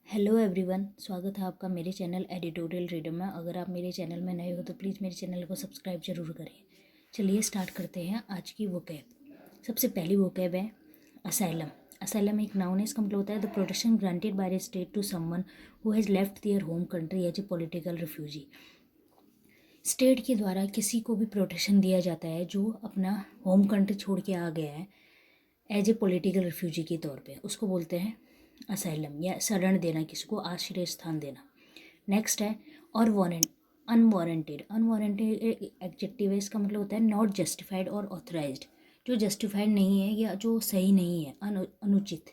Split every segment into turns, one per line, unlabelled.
Hello everyone, स्वागत है आपका मेरे चैनल एडिटोरियल रीडर में। अगर आप मेरे चैनल में नए हो तो प्लीज़ मेरे चैनल को सब्सक्राइब जरूर करें। चलिए स्टार्ट करते हैं आज की वोकैब। सबसे पहली वोकैब है असाइलम। असाइलम एक नाउन है, इसका मतलब होता है the protection granted by the state to someone who has left their home country as a political refugee. State के द्वारा किसी को भी प्रोटेक्शन दिया जाता है जो अपना होम कंट्री छोड़ के आ गया है एज ए पॉलिटिकल रिफ्यूजी के तौर पे, उसको बोलते हैं असाइलम, या शरण देना, किसी को आश्रय स्थान देना। नेक्स्ट है और अनवारंटेड। अनवारंटेड एडजेक्टिव है, इसका मतलब होता है नॉट जस्टिफाइड और ऑथराइज्ड, जो जस्टिफाइड नहीं है या जो सही नहीं है, अनुचित।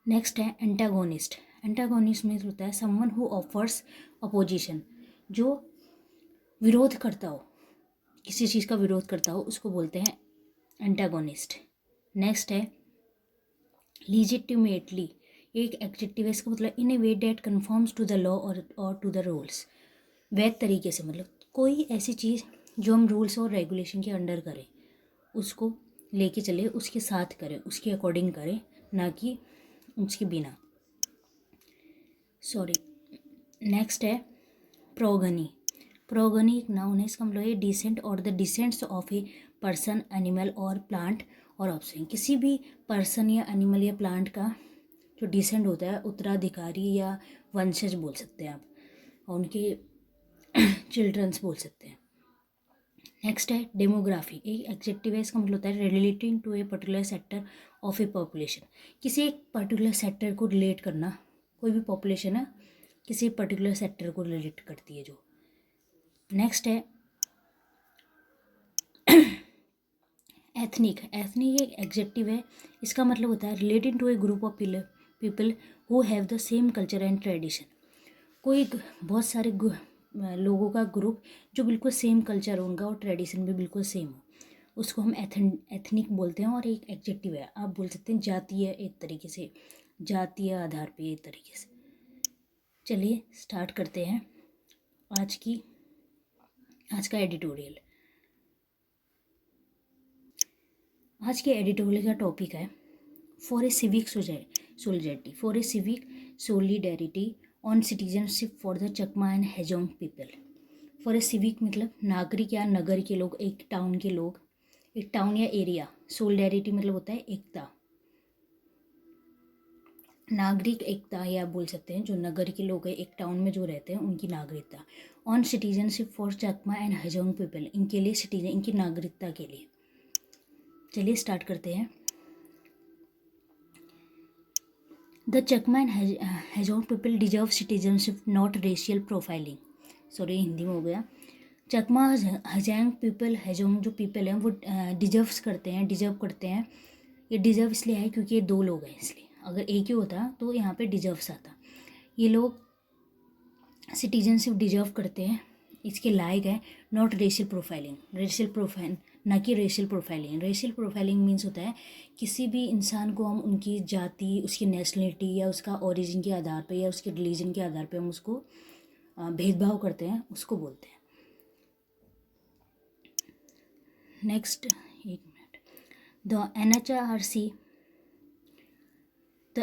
नेक्स्ट है एंटागोनिस्ट। एंटागोनिस्ट में होता है समवन हु ऑफर्स अपोजिशन, जो विरोध करता हो, किसी चीज़ का विरोध करता हो, उसको बोलते हैं एंटागोनिस्ट। नेक्स्ट है लीजिटिमेटली। एक एडजेक्टिव है, इसका मतलब in a way that conforms to the law और टू द रूल्स। वैध तरीके से, मतलब कोई ऐसी चीज़ जो हम रूल्स और रेगुलेशन के अंडर करें, उसको लेके चले, उसके साथ करें, उसके अकॉर्डिंग करें, ना कि उसके बिना। सॉरी। नेक्स्ट है प्रोगनी। प्रोगनी एक नाउन है, इसका मतलब है डिसेंट और the descents of a person, animal और प्लांट और ऑफस्प्रिंग। किसी भी पर्सन या एनिमल या प्लांट का जो डिसेंट होता है, उत्तराधिकारी या वंशज बोल सकते हैं आप, और उनके चिल्ड्रंस बोल सकते हैं। नेक्स्ट है डेमोग्राफी। एक एडजेक्टिव है, इसका मतलब होता है relating to a particular sector of a population. किसी एक पर्टिकुलर सेक्टर को रिलेट करना, कोई भी पॉपुलेशन है किसी पर्टिकुलर सेक्टर को रिलेट करती है जो। नेक्स्ट है एथनिक। एथनिक एक एडजेक्टिव है, इसका मतलब होता है relating to a group of people who have the same culture and tradition. कोई बहुत सारे लोगों का ग्रुप जो बिल्कुल सेम कल्चर होगा और ट्रेडिशन भी बिल्कुल सेम हो, उसको हम एथनिक बोलते हैं। और एक एडजेक्टिव है, आप बोल सकते हैं जातीय, एक तरीके से जातीय आधार पे एक तरीके से। चलिए स्टार्ट करते हैं आज का एडिटोरियल। आज के एडिटोरियल का टॉपिक है for a civic solidarity, for a civic solidarity on citizenship for the Chakma and Hajong people. For a civic मतलब नागरिक या नगर के लोग, एक टाउन के लोग, एक टाउन या एरिया। सोलिडेरिटी मतलब होता है एकता, नागरिक एकता, या बोल सकते हैं जो नगर के लोग हैं, एक टाउन में जो रहते हैं, उनकी नागरिकता। On citizenship for Chakma and Hajong people, इनके लिए सिटीजन, इनकी नागरिकता के लिए। चलिए स्टार्ट करते हैं। The Chakma and Hajong people deserve citizenship not racial profiling. Sorry, Hindi में हो गया। चकमा हजांग पीपल, हेजोंग जो पीपल हैं वो डिजर्व करते हैं। ये डिजर्व इसलिए है क्योंकि ये दो लोग हैं, इसलिए। अगर एक ही होता तो यहाँ पे डिजर्व्स आता। ये लोग सिटीजनशिप डिजर्व करते हैं, इसके लायक है। Not racial profiling, racial profile ना कि racial profiling. Racial profiling means होता है किसी भी इंसान को हम उनकी जाति, उसकी नेशनलिटी या उसका ओरिजिन के आधार पे या उसके रिलीजन के आधार पे हम उसको भेदभाव करते हैं, उसको बोलते हैं। नेक्स्ट, एक minute. The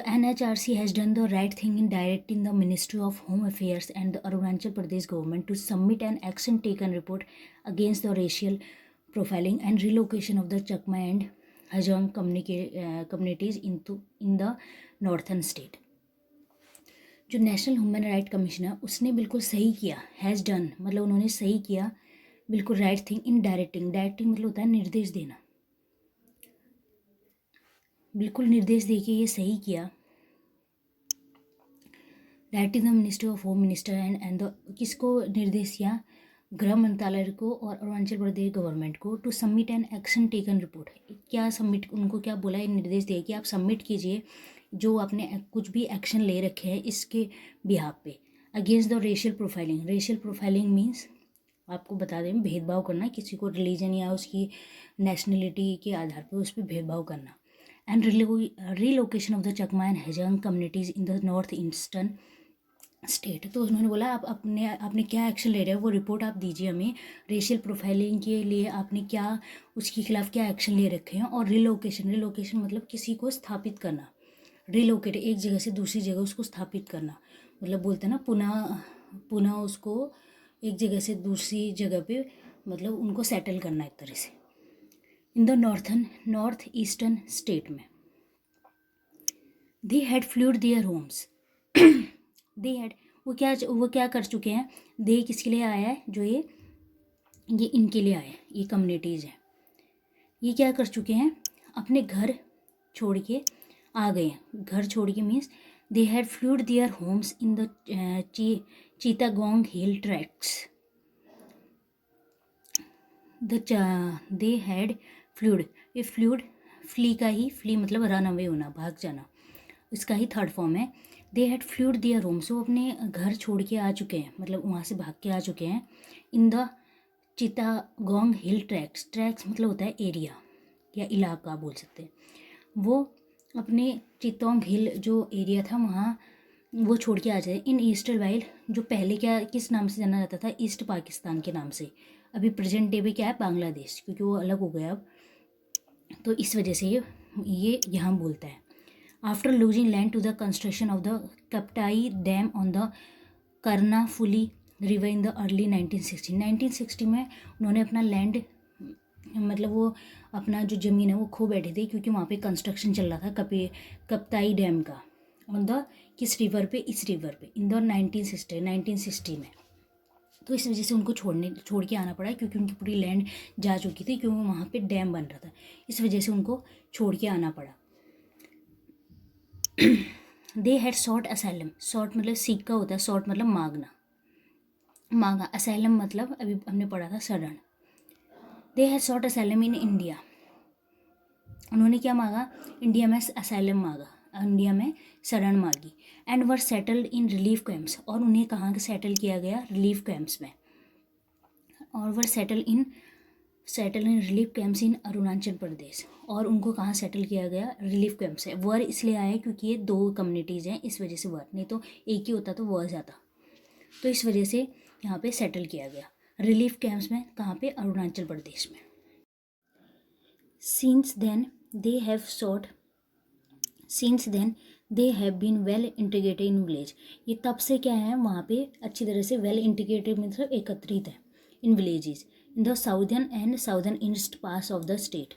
NHRC has done the right thing in directing the Ministry of Home Affairs and the Arunachal Pradesh government to submit an action taken report against the racial profiling and relocation of the Chakma and Hajong communities in the northern state. जो national human right commission है उसने बिल्कुल सही किया, has done मतलब उन्होंने सही किया, बिल्कुल right thing in directing. Directing मतलब होता है निर्देश देना, बिल्कुल निर्देश देके ये सही किया। Directing the ministry of home minister and किसको निर्देश किया? गृह मंत्रालय को और अरुणाचल प्रदेश गवर्नमेंट को to submit an action taken report. क्या सबमिट, उनको क्या बोला, ये निर्देश दिया कि आप सबमिट कीजिए जो आपने कुछ भी एक्शन ले रखे हैं इसके बिहाफ पे against the racial profiling. Racial profiling means आपको बता दें भेदभाव करना, किसी को रिलीजन या उसकी नेशनलिटी के आधार पर उस पर भेदभाव करना। And relocation of the Chakma and Hajong communities in the north eastern state. तो उन्होंने बोला आप आपने क्या एक्शन ले रहे हो वो रिपोर्ट आप दीजिए हमें। रेशियल प्रोफाइलिंग के लिए आपने क्या, उसके खिलाफ क्या एक्शन ले रखे हैं। और रिलोकेशन मतलब किसी को स्थापित करना, रिलोकेट, एक जगह से दूसरी जगह उसको स्थापित करना, मतलब बोलते हैं ना पुनः पुनः उसको एक जगह से दूसरी जगह पे मतलब उनको सेटल करना एक तरह से। In the north eastern state में they had fled their homes. They had, वो क्या कर चुके हैं, दे किसके लिए आया है, जो ये इनके लिए आया है, ये कम्युनिटीज़ हैं, ये क्या कर चुके हैं, अपने घर छोड़ के आ गए हैं। घर छोड़ के means they had fled their homes in the Chittagong hill tracks. They had fluid, ये फ्लूड फ्ली का ही, फ्ली मतलब रन अवे होना, भाग जाना, इसका ही थर्ड फॉर्म है। दे हैड फ्लूड देयर होम्स, वो अपने घर छोड़ के आ चुके हैं, मतलब वहाँ से भाग के आ चुके हैं। In the Chittagong hill tracks, tracks मतलब होता है एरिया या इलाका बोल सकते हैं। वो अपने चित्तोंग हिल जो एरिया था वहाँ वो छोड़ के आ जाए। इन ईस्टर्न वाइल, जो पहले क्या किस नाम से जाना जाता था, ईस्ट पाकिस्तान के नाम से, अभी प्रेजेंट डे पे क्या है, बांग्लादेश, क्योंकि वो अलग हो गया अब, तो इस वजह से ये यहाँ बोलता है। After losing land to the construction of the Kaptai dam on the Karnaphuli river in the early 1960 में उन्होंने अपना लैंड, मतलब वो अपना जो ज़मीन है वो खो बैठे थे, क्योंकि वहाँ पे कंस्ट्रक्शन चल रहा था कप्ताई डैम का, ऑन द किस रिवर पे, इस रिवर पे, इन द 1960 में। तो इस वजह से उनको छोड़ के आना पड़ा, क्योंकि उनकी पूरी लैंड जा चुकी थी, क्योंकि वहाँ पे डैम बन रहा था, इस वजह से उनको छोड़ के आना पड़ा। They had sought asylum, sought मतलब सीख का होता है, सॉट मतलब मांगना, मांगा, असाइलम मतलब अभी हमने पढ़ा था शरण। They had sought asylum in India, उन्होंने क्या मांगा, इंडिया में असाइलम मांगा, इंडिया में शरण मांगी। And were settled in relief camps, और उन्हें कहाँ सेटल किया गया, रिलीफ कैंप्स में। और वर सेटल इन रिलीफ कैंप्स इन अरुणाचल प्रदेश, और उनको कहाँ सेटल किया गया, रिलीफ कैंप से। वर इसलिए आया क्योंकि ये दो कम्युनिटीज़ हैं, इस वजह से वर, नहीं तो एक ही होता तो वर जाता, तो इस वजह से यहाँ पे सेटल किया गया रिलीफ कैंप्स में, कहाँ पे, अरुणाचल प्रदेश में। Since then they been well integrated in village, ये तब से क्या है वहाँ पे अच्छी तरह से वेल इंटीग्रेटेड मतलब एकत्रित है in villages in the southern and southern east pass of the state.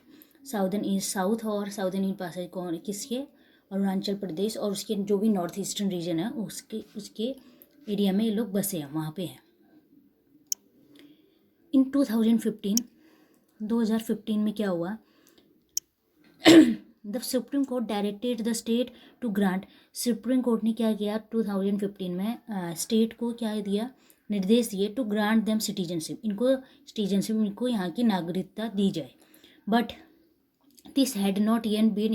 Southern east, south और साउदर्न ईस्ट पास है कौन, किसके, अरुणाचल प्रदेश, और उसके जो भी नॉर्थ ईस्टर्न रीजन है उसके एरिया में ये लोग बसे हैं, वहाँ पे हैं। इन 2015 में क्या हुआ, the supreme court directed the state to grant, supreme court ने क्या किया 2015 में, स्टेट को क्या दिया, निर्देश दिए, टू ग्रांट देम सिटीजनशिप, इनको यहाँ की नागरिकता दी जाए। But this had not yet been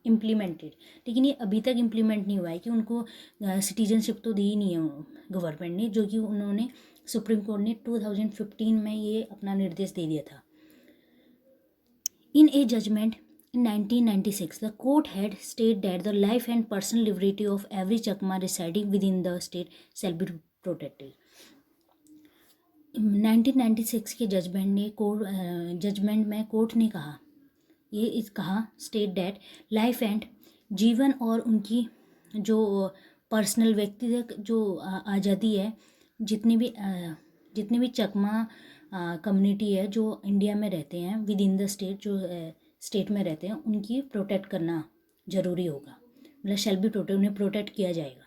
implemented, लेकिन ये अभी तक इम्प्लीमेंट नहीं हुआ है कि उनको सिटीजनशिप तो दी ही नहीं है गवर्नमेंट ने, जो कि उन्होंने सुप्रीम कोर्ट ने 2015 में ये अपना निर्देश दे दिया था। In a judgment in 1996, the court had stated that the life and personal liberty of every Chakma residing within the state shall be protected. 1996 के जजमेंट में कोर्ट ने कहा, स्टेट दैट लाइफ एंड, जीवन और उनकी जो पर्सनल व्यक्तिगत जो आज़ादी है, जितनी भी चकमा कम्युनिटी है जो इंडिया में रहते हैं विद इन द स्टेट, जो स्टेट में रहते हैं, उनकी प्रोटेक्ट करना ज़रूरी होगा, मतलब शैल बी प्रोटेक्ट, उन्हें प्रोटेक्ट किया जाएगा।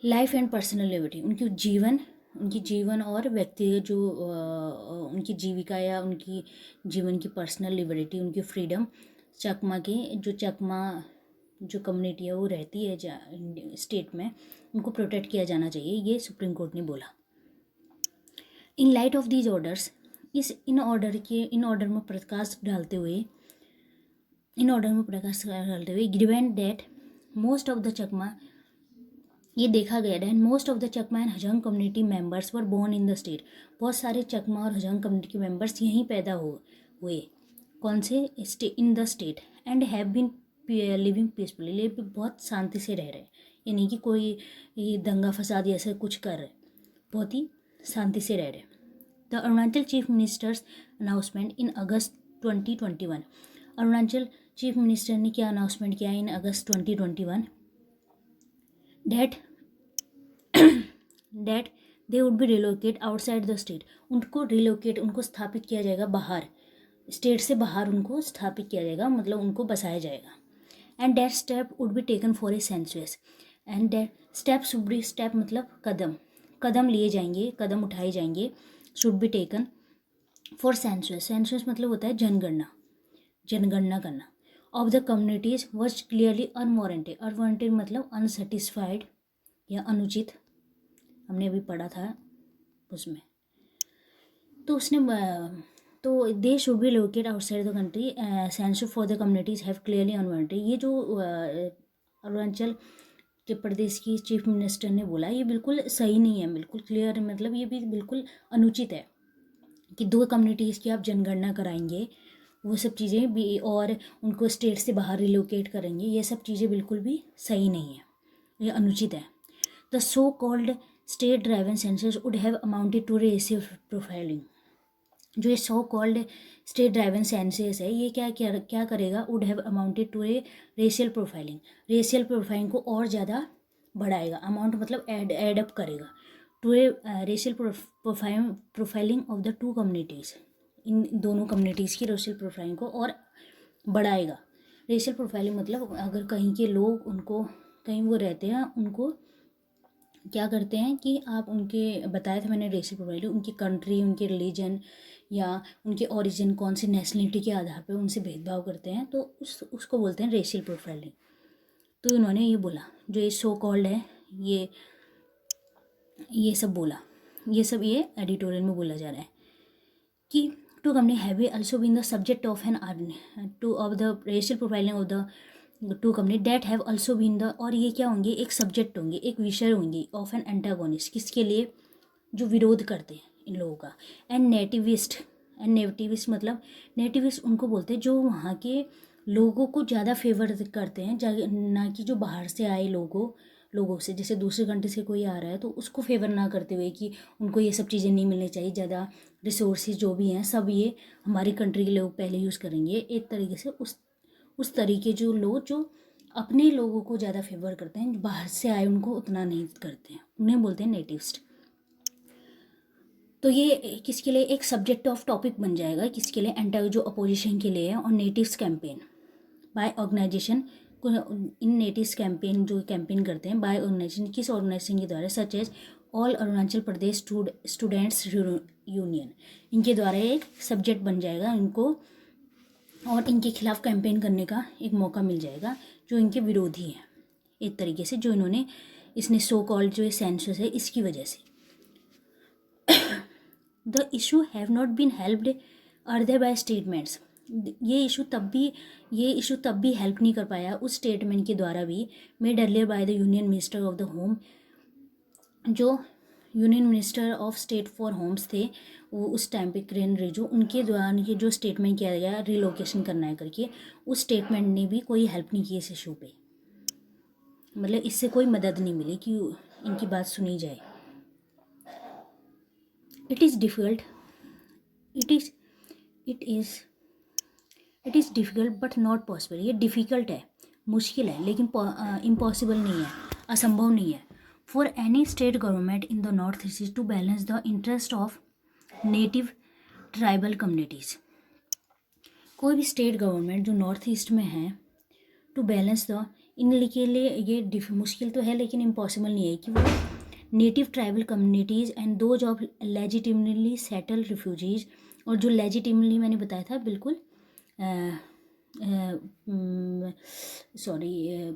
लाइफ एंड पर्सनल लिबर्टी, उनकी जीवन और व्यक्तिगत जो उनकी जीविका या उनकी जीवन की पर्सनल लिबर्टी, उनकी फ्रीडम, चकमा जो कम्युनिटी है वो रहती है स्टेट में, उनको प्रोटेक्ट किया जाना चाहिए, ये सुप्रीम कोर्ट ने बोला। In light of these orders, इन ऑर्डर में प्रकाश डालते हुए given that most of the Chakma, ये देखा गया that most of the Chakma and Hajong community members were born in the state, बहुत सारे चकमा और हजंग कम्युनिटी के मेंबर्स यहीं पैदा हुए, कौन से, in the state, and have been living peacefully, ये बहुत शांति से रह रहे, ये नहीं कि कोई ये दंगा फसाद ऐसा कुछ कर रहे, बहुत ही शांति से रह रहे। The Arunachal chief minister's announcement in August 2021, Arunachal chief minister ने क्या अनाउंसमेंट किया in August 2021 that that they would be relocate outside the state. उनको रिलोकेट, उनको स्थापित किया जाएगा बाहर, स्टेट से बाहर उनको स्थापित किया जाएगा, मतलब उनको बसाया जाएगा। And that step would be taken for a census. And that step should be, step मतलब कदम, कदम लिए जाएंगे, कदम उठाए जाएंगे, should be taken for census. Census मतलब होता है जनगणना, जनगणना करना। Of the communities was clearly unwarranted. Unwarranted मतलब अनसेटिस्फाइड या अनुचित, हमने अभी पढ़ा था उसमें। तो उसने तो they should be locate outside the country, census for the communities have clearly unwarranted. ये जो अरुणाचल के प्रदेश की चीफ मिनिस्टर ने बोला, ये बिल्कुल सही नहीं है, बिल्कुल क्लियर, मतलब ये भी बिल्कुल अनुचित है कि दो कम्युनिटीज़ की आप जनगणना कराएंगे, वो सब चीज़ें भी, और उनको स्टेट से बाहर रिलोकेट करेंगे, ये सब चीज़ें बिल्कुल भी सही नहीं है, ये अनुचित है। The so called state driven census would have amounted to racial profiling. जो ये so called state driven census है, ये क्या करेगा, would have amounted to a racial profiling. Racial profiling को और ज़्यादा बढ़ाएगा, अमाउंट मतलब एडअप करेगा, to a racial profiling of the two communities. इन दोनों कम्युनिटीज़ की रेशियल प्रोफाइलिंग को और बढ़ाएगा। रेशियल प्रोफाइलिंग मतलब अगर कहीं के लोग, उनको कहीं वो रहते हैं, उनको क्या करते हैं कि आप उनके, बताया था मैंने रेशियल प्रोफाइलिंग, उनकी कंट्री, उनके रिलीजन या उनके ओरिजिन, कौन सी नेशनलिटी के आधार पर उनसे भेदभाव करते हैं, तो उसको बोलते हैं रेशियल प्रोफाइलिंग। तो इन्होंने ये बोला, जो ये सो कॉल्ड है, ये सब बोला, ये सब ये एडिटोरियल में बोला जा रहा है कि two company have also been the subject of an two of the racial profiling of the two company that have also been the, और ये क्या होंगे, एक सब्जेक्ट होंगे, एक विषय होंगी ऑफ एन एंटागोनिस्ट, किसके लिए, जो विरोध करते हैं इन लोगों का। एंड नेटिविस्ट मतलब, नेटिविस्ट उनको बोलते हैं जो वहाँ के लोगों को ज़्यादा फेवर करते हैं, ना कि जो बाहर से आए लोगों से, जैसे दूसरे कंट्री से कोई आ रहा है तो उसको फेवर ना करते हुए कि उनको ये सब चीज़ें नहीं मिलनी चाहिए, ज़्यादा रिसोर्सेज जो भी हैं सब ये हमारी कंट्री के लोग पहले यूज़ करेंगे, एक तरीके से उस तरीके जो लोग जो अपने लोगों को ज़्यादा फेवर करते हैं, जो बाहर से आए उनको उतना नहीं करते हैं, उन्हें बोलते हैं नेटिविस्ट। तो ये किसके लिए एक सब्जेक्ट ऑफ टॉपिक बन जाएगा, किसके लिए, एंटा जो अपोजिशन के लिए है, और नेटिव्स कैंपेन बाय ऑर्गेनाइजेशन, इन नेटिव्स कैंपेन जो कैंपेन करते हैं बाय ऑर्गेनाइजेशन, किस ऑर्गेनाइजेशन के द्वारा, such as all Arunachal Pradesh students union, इनके द्वारा एक सब्जेक्ट बन जाएगा इनको, और इनके खिलाफ कैंपेन करने का एक मौका मिल जाएगा, जो इनके विरोधी हैं एक तरीके से, जो इन्होंने इसने सो कॉल्ड जो सेंसस है इसकी वजह से। The issue have not been helped either by statements. ये इशू तब भी हेल्प नहीं कर पाया उस स्टेटमेंट के द्वारा भी, made earlier by the union minister of the home, जो union minister of state for homes थे वो उस टाइम पे, किरेन रिजिजू, उनके द्वारा ये जो स्टेटमेंट किया गया रिलोकेशन करना है करके, उस स्टेटमेंट ने भी कोई हेल्प नहीं की इस इशू पे, मतलब इससे कोई मदद नहीं मिली कि इनकी बात सुनी जाए। It is difficult but not possible. ये डिफ़िकल्ट है, मुश्किल है, लेकिन इम्पॉसिबल नहीं है, असंभव नहीं है। For any state government in the north east to balance the interest of native tribal communities. कोई भी स्टेट गवर्नमेंट जो नॉर्थ ईस्ट में है, टू बैलेंस द, इनके लिए ये मुश्किल तो है लेकिन इम्पॉसिबल नहीं है कि वो native tribal communities and those of legitimately settle refugees, और जो लेजिटिमली मैंने बताया था बिल्कुल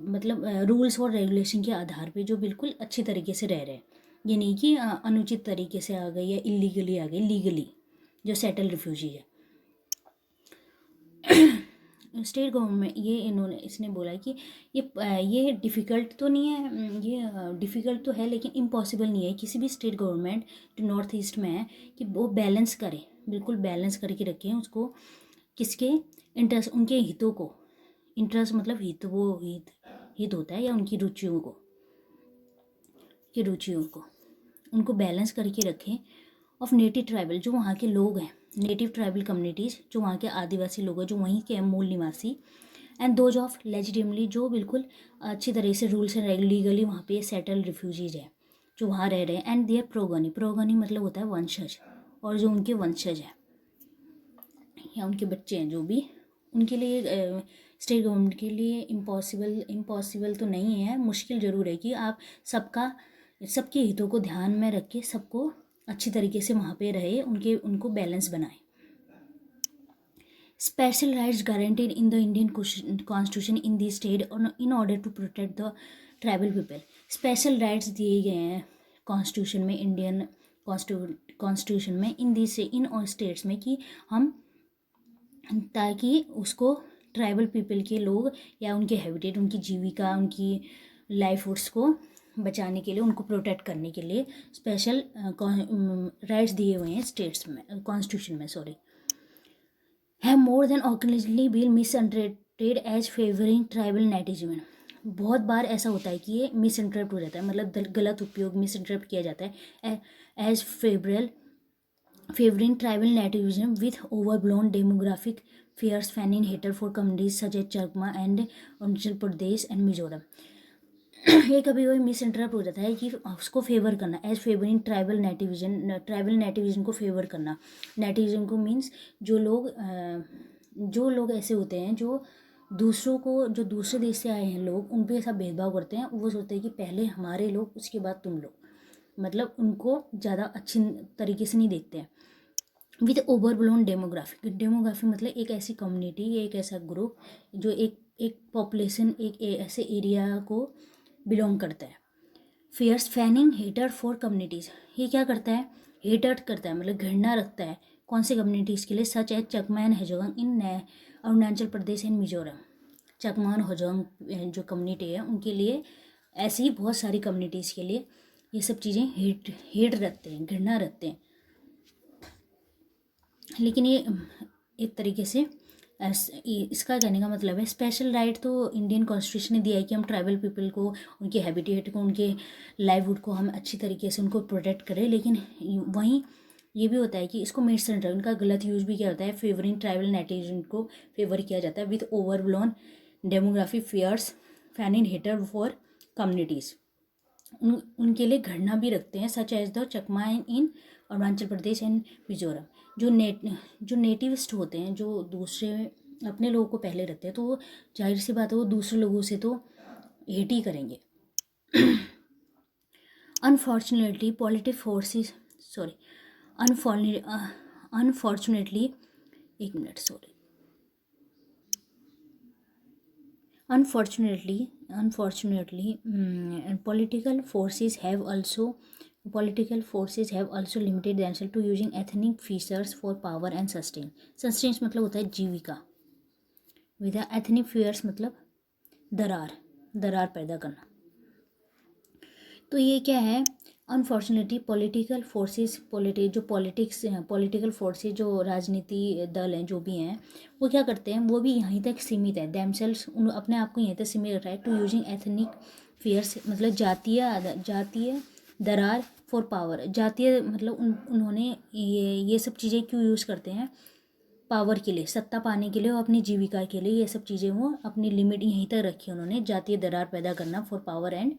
मतलब रूल्स और रेगुलेशन के आधार पे जो बिल्कुल अच्छी तरीके से रह रहे हैं, ये नहीं कि अनुचित तरीके से आ गए या इलीगली आ गए, लीगली जो सेटल रिफ्यूजी है। स्टेट गवर्नमेंट इसने बोला कि ये डिफ़िकल्ट तो नहीं है, ये डिफ़िकल्ट तो है लेकिन इम्पॉसिबल नहीं है किसी भी स्टेट गवर्नमेंट जो नॉर्थ ईस्ट में है कि वो बैलेंस करे, बिल्कुल बैलेंस करके रखें उसको, किसके इंटरेस्ट, उनके हितों को, इंटरेस्ट मतलब हित, वो हित होता है, या उनकी रुचियों को उनको बैलेंस करके रखें, ऑफ नेटिव ट्राइबल, जो वहाँ के लोग हैं, नेटिव ट्राइबल कम्युनिटीज़, जो वहाँ के आदिवासी लोग हैं, जो वहीं के मूल निवासी, एंड दोज ऑफ लेजिटिमली, जो बिल्कुल अच्छी तरह से रूल्स एंड लीगली वहाँ पे सेटल रिफ्यूजीज हैं जो वहाँ रह रहे हैं, एंड देयर प्रोगनी, प्रोगनी मतलब होता है वंशज, और जो उनके वंशज हैं या उनके बच्चे हैं जो भी, उनके लिए स्टेट गवर्नमेंट के लिए इम्पॉसिबल तो नहीं है, मुश्किल ज़रूर है कि आप सबके हितों को ध्यान में रख के सबको अच्छी तरीके से वहाँ पे रहे, उनको बैलेंस बनाए। Special rights guaranteed in the Indian constitution in the state in order to protect the tribal people. Special rights दिए गए हैं कॉन्स्टिट्यूशन में, इंडियन कॉन्स्टिट्यूशन में इन और स्टेट्स में, कि हम ताकि उसको ट्राइबल पीपल के लोग या उनके हैबिटेट, उनकी जीविका, उनकी लाइव्स को बचाने के लिए, उनको प्रोटेक्ट करने के लिए स्पेशल राइट्स दिए हुए हैं स्टेट्स में, कॉन्स्टिट्यूशन में, sorry. Have more than organically been misinterpreted as favouring tribal nativism. बहुत बार ऐसा होता है कि ये मिसइंटरप्ट हो जाता है, मतलब गलत उपयोग, मिसइंटरप्ट किया जाता है as favoring tribal nativism with overblown demographic fears fanning hatred for communities such as Chakma and Arunachal Pradesh and Mizoram। ये कभी कभी मिस इंटरप्ट हो जाता है कि उसको फेवर करना, एज फेवरिंग ट्राइबल नेटिविजन को फेवर करना। नेटिविजन को मीन्स जो लोग ऐसे होते हैं जो दूसरे देश से आए हैं लोग, उन पर ऐसा भेदभाव करते हैं, वो सोचते हैं कि पहले हमारे लोग उसके बाद तुम लोग, मतलब उनको ज़्यादा अच्छी तरीके से नहीं देखते हैं। विद ओवरब्लोन डेमोग्राफी मतलब एक ऐसी कम्युनिटी, एक ऐसा ग्रुप जो एक पॉपुलेशन, एक ऐसे एरिया को बिलोंग करता है। Fierce fanning hater for communities, ये क्या करता है, हेटर करता है, मतलब घृणा रखता है कौन से कम्युनिटीज़ के लिए, such as Chakma and Hajong in Arunachal Pradesh and Mizoram. Chakma और हजोंग जो कम्युनिटी है उनके लिए, ऐसी ही बहुत सारी कम्युनिटीज़ के लिए ये सब चीज़ें हेट रखते हैं, घृणा रखते हैं। लेकिन ये एक तरीके से इसका कहने का मतलब है, स्पेशल राइट तो इंडियन कॉन्स्टिट्यूशन ने दिया है कि हम ट्राइबल पीपल को, उनके हैबिटेट को, उनके लाइवहुड को हम अच्छी तरीके से उनको प्रोटेक्ट करें, लेकिन वहीं ये भी होता है कि इसको मिस इंटरप्ट, उनका गलत यूज़ भी किया जाता है, फेवरिंग ट्राइबल नेटिजन को फेवर किया जाता है with overblown demography fears fanning hater for communities, उनके लिए घृणा भी रखते हैं, such as the Chakma in Arunachal Pradesh and Mizoram. जो नेटिविस्ट होते हैं, जो दूसरे अपने लोगों को पहले रखते हैं, तो वो जाहिर सी बात है वो दूसरे लोगों से तो हेट ही करेंगे। Unfortunately political forces, sorry unfortunately, एक minute, sorry, Unfortunately, political forces have also limited themselves to using ethnic features for power and sustain. Sustain मतलब होता है जीविका, with ethnic fears मतलब दरार पैदा करना। तो ये क्या है, अनफॉर्चुनेटली पॉलिटिकल फोर्सेस जो राजनीति दल हैं जो भी हैं, वो क्या करते हैं, वो भी यहीं तक सीमित है, देमसेल्स अपने आप को यहीं तक सीमित रखा है, टू यूजिंग एथनिक फियर्स मतलब जातीय दरार फॉर पावर। जातीय मतलब उन्होंने ये सब चीज़ें क्यों यूज़ करते हैं, पावर के लिए, सत्ता पाने के लिए और अपनी जीविका के लिए, ये सब चीज़ें वो अपनी लिमिट यहीं तक रखी उन्होंने, जातीय दरार पैदा करना फॉर पावर एंड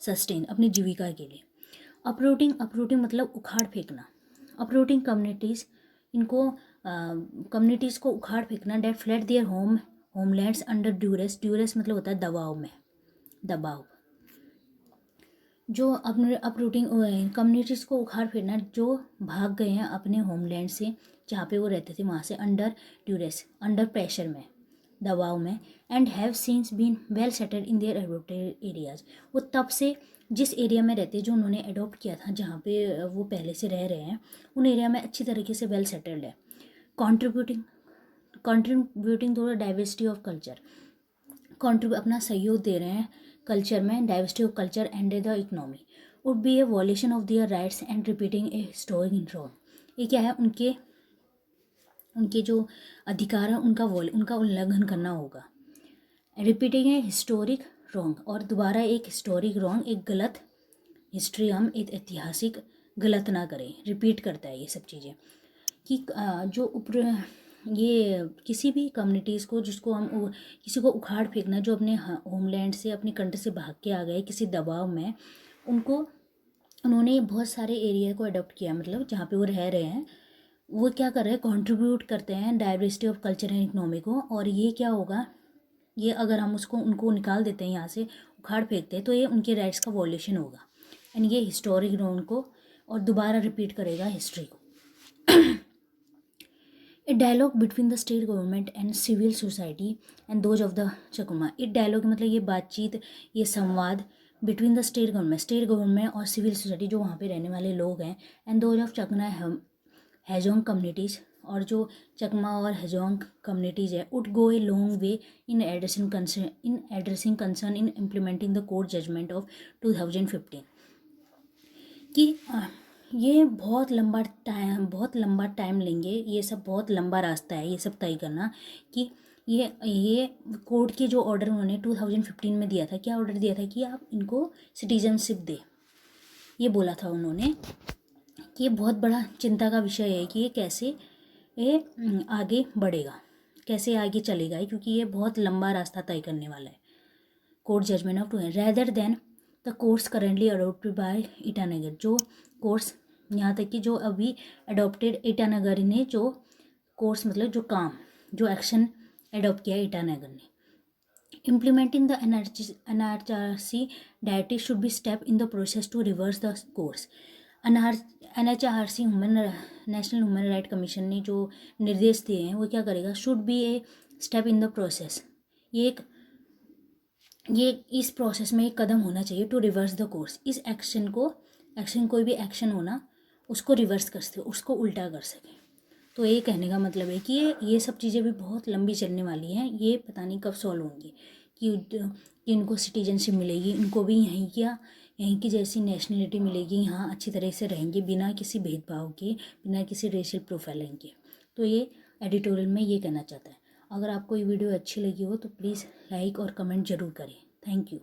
सस्टेन, अपनी जीविका के लिए। अपरूटिंग मतलब उखाड़ फेंकना, अपरूटिंग कम्युनिटीज़, इनको कम्युनिटीज़ को उखाड़ फेंकना, that flat their homelands under duress मतलब होता है दबाव। जो अपने अपरूटिंग कम्युनिटीज़ को उखाड़ फेंकना जो भाग गए हैं अपने होमलैंड से, जहाँ पे वो रहते थे, वहाँ से अंडर प्रेशर में, दबाव में, and have since been well settled in their adopted areas, वो तब से जिस एरिया में रहते, जो उन्होंने अडोप्ट किया था, जहाँ पे वो पहले से रह रहे हैं, उन एरिया में अच्छी तरीके से वेल सेटल्ड है। Contributing to the diversity of culture, अपना सहयोग दे रहे हैं कल्चर में, diversity of culture and the economy, would be a violation of their rights and repeating a historic wrong. ये क्या है, उनके जो अधिकार हैं उनका उल्लंघन करना होगा। रिपीटिंग ए हिस्टोरिक रॉन्ग, और दोबारा एक हिस्टोरिक रॉन्ग, एक गलत हिस्ट्री हम एक ऐतिहासिक गलत ना करें, रिपीट करता है ये सब चीज़ें, कि ये किसी भी कम्युनिटीज़ को जिसको हम किसी को उखाड़ फेंकना, जो अपने होमलैंड से अपनी कंट्री से भाग के आ गए किसी दबाव में, उनको उन्होंने बहुत सारे एरिया को अडॉप्ट किया, मतलब जहाँ पे वो रह रहे हैं वो क्या कर रहे हैं, कंट्रीब्यूट करते हैं diversity of culture and economy को। और ये क्या होगा, ये अगर हम उनको निकाल देते हैं यहाँ से, उखाड़ फेंकते हैं, तो ये उनके राइट्स का वॉल्यूशन होगा एंड ये हिस्टोरिक ग्राउंड को और दोबारा रिपीट करेगा हिस्ट्री को। A dialogue between the state government and civil society and those of the Chakma. A dialogue मतलब ये बातचीत, ये संवाद बिटवीन द स्टेट गवर्नमेंट और सिविल सोसाइटी, जो वहाँ पे रहने वाले लोग हैं, एंड दोज ऑफ चकना हैजोंग कम्युनिटीज़, और जो चकमा और हैजोंग कम्युनिटीज़ है, would go a long way in addressing concern in implementing the court judgement of 2015। कि ये बहुत लंबा टाइम लेंगे, ये सब बहुत लंबा रास्ता है ये सब तय करना, कि ये कोर्ट के जो ऑर्डर उन्होंने 2015 में दिया था, क्या ऑर्डर दिया था कि आप इनको सिटीजनशिप दे, ये बोला था उन्होंने। कि ये बहुत बड़ा चिंता का विषय है कि ये कैसे ये आगे बढ़ेगा, कैसे आगे चलेगा, क्योंकि ये बहुत लंबा रास्ता तय करने वाला है। Court judgement of rather than the course currently adopted by Itanagar, जो कोर्स यहाँ तक कि जो अभी अडोप्टेड ईटानगर ने जो कोर्स मतलब जो एक्शन अडोप्ट किया ईटानगर ने। Implementing the NHRC directive should be step in the process to reverse the course. NHRC national human right commission ने जो निर्देश दिए हैं वो क्या करेगा, should be a step in the process, ये इस प्रोसेस में एक कदम होना चाहिए टू रिवर्स द कोर्स, इस एक्शन कोई भी एक्शन होना उसको रिवर्स कर सके, उसको उल्टा कर सके। तो ये कहने का मतलब है कि ये सब चीज़ें भी बहुत लंबी चलने वाली हैं, ये पता नहीं कब सॉल्व होंगी, कि इनको सिटीजनशिप मिलेगी, इनको भी यहीं की जैसी नेशनलिटी मिलेगी, यहाँ अच्छी तरह से रहेंगे बिना किसी भेदभाव के, बिना किसी रेशियल प्रोफाइलिंग के। तो ये एडिटोरियल में ये कहना चाहता है। अगर आपको ये वीडियो अच्छी लगी हो तो प्लीज़ लाइक और कमेंट ज़रूर करें। Thank you.